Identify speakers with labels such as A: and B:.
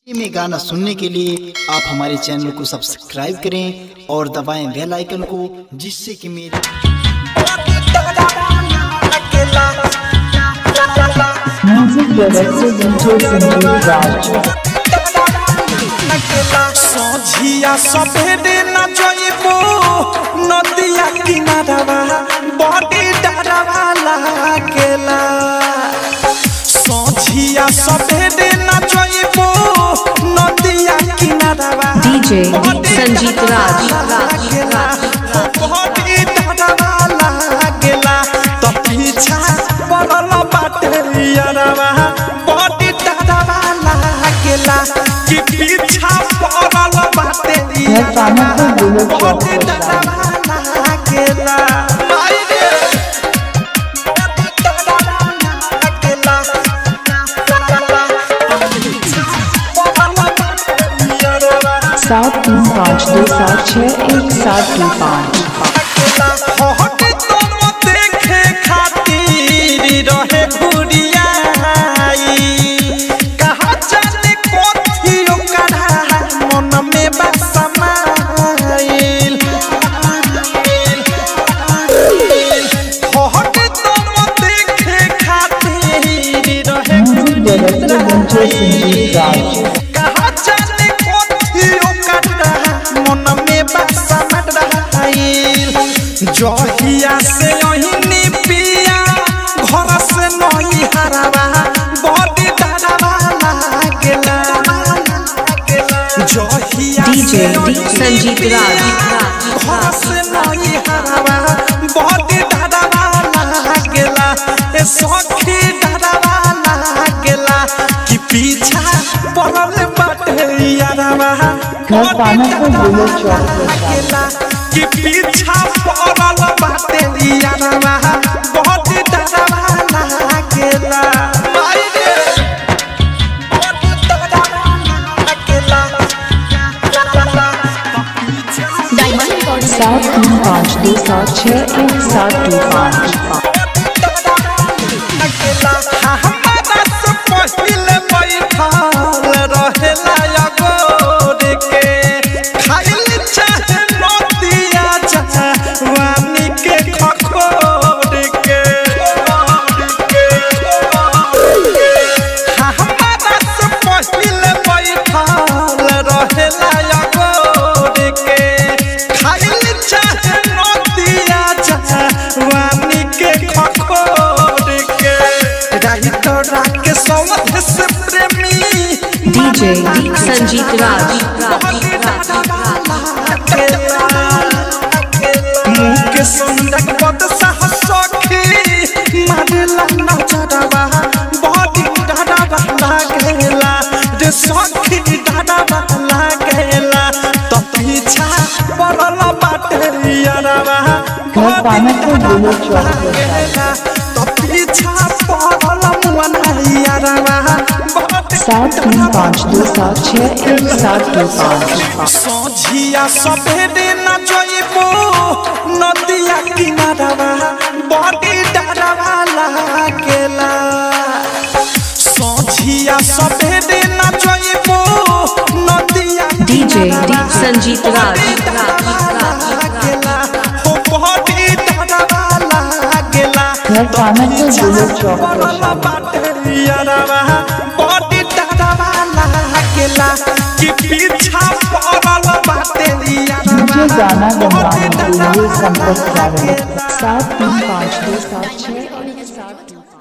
A: में गाना सुनने के लिए आप हमारे चैनल को सब्सक्राइब करें और दबाएं बेल आइकन को, जिससे कि मेरे
B: सोझिया सफेदे न जइबो नदिया किनारवा बड़ी डरवा लागेला। सोझिया सफेदे न जइबो नदिया किनारवा
C: डीजे संजीत राज
B: बड़ी डरवा लागेला। तो पीछा पड़ल बाटे यारवा बड़ी डरवा लागेला कि पीछा पड़ल बाटे यारवा बड़ी डरवा लागेला।
C: सात 352761725।
B: देखे खातिर रहे बुढ़ियाई कहा जाने कोथी ओकरा मन में बसमाइल। देखे खातिर रहे बुढ़ियाई कहा जाने कोथी ओकरा मन में बसमाइल। जहिया से ओहिनी पिया घर से नई हरवा बड़ी डरवा लागेला। जहिया
C: डीजे संजीत राज
B: घर से नई हरवा बड़ी डरवा लागेला। ए सखी डरवा लागेला कि पीछा पड़ल बाटे यारवा बड़ी डरवा लागेला कि पीछा पड़ल बाटे यारवा बहुत डरवा लागेला।
C: सात 352761725।
B: हमारा से पहिले बैठल रहेला अगोर के खाइल चाहे नदिया जवानी के खखोर के। हमारा से पहिले बैठल रहेला अगोर के खाइल चाहे नदिया जवानी के खखोर के। रही तोरा के सौध से प्रेमी
C: डीजे संजीत राज
B: मुँह के सुंदर पद सखी मारेला नजरवा बड़ी डरवा लागेला रे सखी डरवा लागेला। तो पीछा पड़ल बाटे यारवा तो पीछा पड़ल मुअना यारवा
C: सात 352761725।
B: सोझिया सफेदे न जइबो नदिया किनारवा बड़ी डरवा लागेला। सोझिया सफेदे न जइबो नदिया
C: डीजे संजीत राज
B: लागेला हो बड़ी डरवा लागेला। पड़ल बाटे यारवा बड़ी डरवा लागेला कि पीछा पड़ल बाटे यारवा बड़ी डरवा लागेला।
C: 7 352761725।